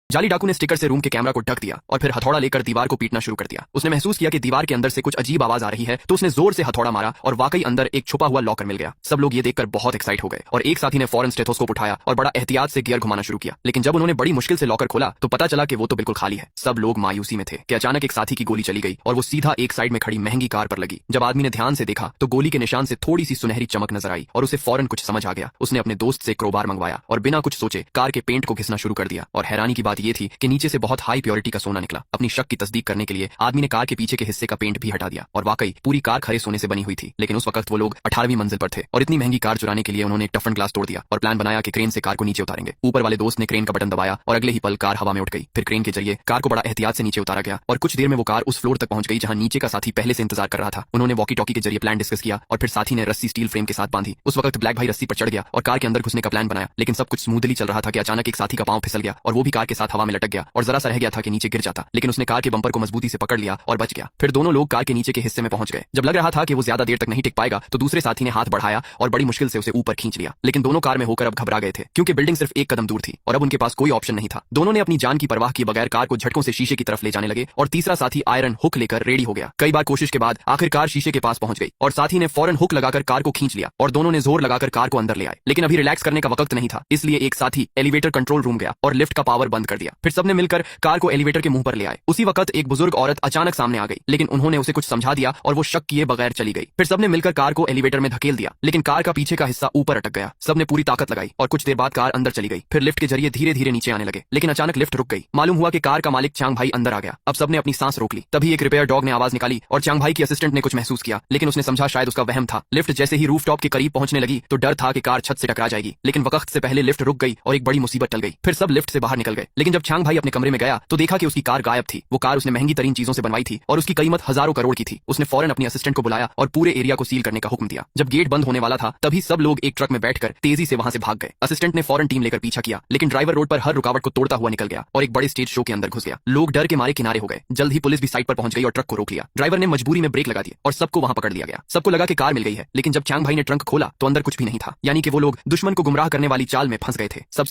जाली डाकू ने स्टिकर से रूम के कैमरा को ढक दिया और फिर हथौड़ा लेकर दीवार को पीटना शुरू कर दिया। उसने महसूस किया कि दीवार के अंदर से कुछ अजीब आवाज आ रही है, तो उसने जोर से हथौड़ा मारा और वाकई अंदर एक छुपा हुआ लॉकर मिल गया। सब लोग ये देखकर बहुत एक्साइट हो गए और एक साथी ने फौरन स्टेथोस्कोप उठाया और बड़ा एहतियात से गियर घुमाना शुरू किया। लेकिन जब उन्होंने बड़ी मुश्किल से लॉकर खोला तो पता चला कि वो तो बिल्कुल खाली है। सब लोग मायूसी में थे कि अचानक एक साथी की गोली चली गई और वो सीधा एक साइड में खड़ी महंगी कार पर लगी। जब आदमी ने ध्यान से देखा तो गोली के निशान से थोड़ी सी सुनहरी चमक नजर आई और उसे फौरन कुछ समझ आ गया। उसने अपने दोस्त से क्रोबार मंगवाया और बिना कुछ सोचे कार के पेंट को घिसना शुरू कर दिया। और हैरानी की बात यह थी कि नीचे से बहुत हाई प्योरिटी का सोना निकला। अपनी शक की तस्दीक करने के लिए आदमी ने कार के पीछे के हिस्से का पेंट भी हटा दिया और वाकई पूरी कार खरे सोने से बनी हुई थी। लेकिन उस वक्त वो लोग 18वीं मंजिल पर थे और इतनी महंगी कार चुराने के लिए उन्होंने एक टफन ग्लास तोड़ दिया और प्लान बनाया कि क्रेन से कार को नीचे उतारेंगे। ऊपर वाले दोस्त ने क्रेन का बटन दबाया और अगले ही पल कार हवा में उठ गई। फिर क्रेन के जरिए कार को बड़ा एहतियात से नीचे उतारा गया और कुछ देर में वो कार उस फ्लोर तक पहुंच गई जहां नीचे का साथी पहले से इंतजार कर रहा था। उन्होंने वॉकी टॉकी के जरिए प्लान डिस्कस किया और फिर साथी ने रस्सी स्टील फ्रेम के साथ बांधी। उस वक्त ब्लैक भाई रस्सी पर चढ़ गया और कार के अंदर घुसने का प्लान बनाया। लेकिन सब कुछ स्मूथली चल रहा था कि अचानक एक साथी का पांव फिसल गया और वो भी कार के साथ हवा में लटक गया और जरा सा रह गया था कि नीचे गिर जाता। लेकिन उसने कार के बम्पर को मजबूती से पकड़ लिया और बच गया। फिर दोनों लोग कार के नीचे के हिस्से में पहुंच गए। जब लग रहा था कि वो ज्यादा देर तक नहीं टिक पाएगा तो दूसरे साथी ने हाथ बढ़ाया और बड़ी मुश्किल से उसे ऊपर खींच लिया। लेकिन दोनों कार में होकर अब घबरा गए थे क्योंकि बिल्डिंग सिर्फ एक कदम दूर थी और अब उनके पास कोई ऑप्शन नहीं था। दोनों ने अपनी जान की परवाह किए बगैर कार को झटकों से शीशे की तरफ ले जाने लगे और तीसरा साथी आयरन हुक लेकर रेडी हो गया। कई बार कोशिश के बाद आखिरकार शीशे के पास पहुंच गई और साथी ने फौरन हुक लगाकर कार को खींच लिया और दोनों ने जोर लगाकर कार को अंदर ले आए। लेकिन अभी रिलैक्स करने का वक्त नहीं था, इसलिए एक साथी एलिवेटर कंट्रोल रूम गया और लिफ्ट का पावर बंद कर दिया। फिर सबने मिलकर कार को एलिवेटर के मुंह पर ले आए। उसी वक्त एक बुजुर्ग औरत अचानक सामने आ गई, लेकिन उन्होंने उसे कुछ समझा दिया और वो शक किए बगैर चली गई। फिर सबने मिलकर कार को एलिवेटर में धकेल दिया, लेकिन कार का पीछे का हिस्सा ऊपर अटक गया। सबने पूरी ताकत लगाई और कुछ देर बाद कार अंदर चली गई। फिर लिफ्ट के जरिए धीरे धीरे नीचे आने लगे, लेकिन अचानक लिफ्ट रुक गई। मालूम हुआ कि कार का मालिक चांग भाई अंदर आ गया। अब सबने अपनी सांस रोक ली। तभी एक रिपेयर डॉग ने आवाज निकाली और चांग भाई की असिस्टेंट ने कुछ महसूस किया, लेकिन उसने समझा शायद उसका वहम था। लिफ्ट जैसे ही रूफटॉप के करीब पहुंचने लगी तो डर था कि कार छत से टकरा जाएगी, लेकिन वक्त से पहले लिफ्ट रुक गई और एक बड़ी मुसीबत टल गई। फिर सब लिफ्ट से बाहर निकल गए। लेकिन जब चांग भाई अपने कमरे में गया तो देखा कि उसकी कार गायब थी। वो कार उसने महंगी तरीन चीजों से बनवाई थी और उसकी कीमत हजारों करोड़ की थी। उसने फौरन अपनी असिस्टेंट को बुलाया और पूरे एरिया को सील करने का हुक्म दिया। जब गेट बंद होने वाला था तभी सब लोग एक ट्रक में बैठकर तेजी से वहां से भाग गए। असिस्टेंट ने फौरन टीम लेकर पीछा किया, लेकिन ड्राइवर रोड पर हर रुकावट को तोड़ता हुआ निकल गया और एक बड़े स्टेज शो के अंदर घुस गया। लोग डर के मारे किनारे हो गए। जल्द ही पुलिस भी साइड पर पहुंच गई और ट्रक को रोक लिया। ड्राइवर ने मजबूरी में ब्रेक लगा दिए और सबको वहां पकड़ लिया गया। सबको लगा कि कार मिल गई है, लेकिन जब चांग भाई ने ट्रंक खोला तो अंदर कुछ भी नहीं था, यानी कि वो लोग दुश्मन को गुमराह करने वाली चाल में फंस गए थे। सब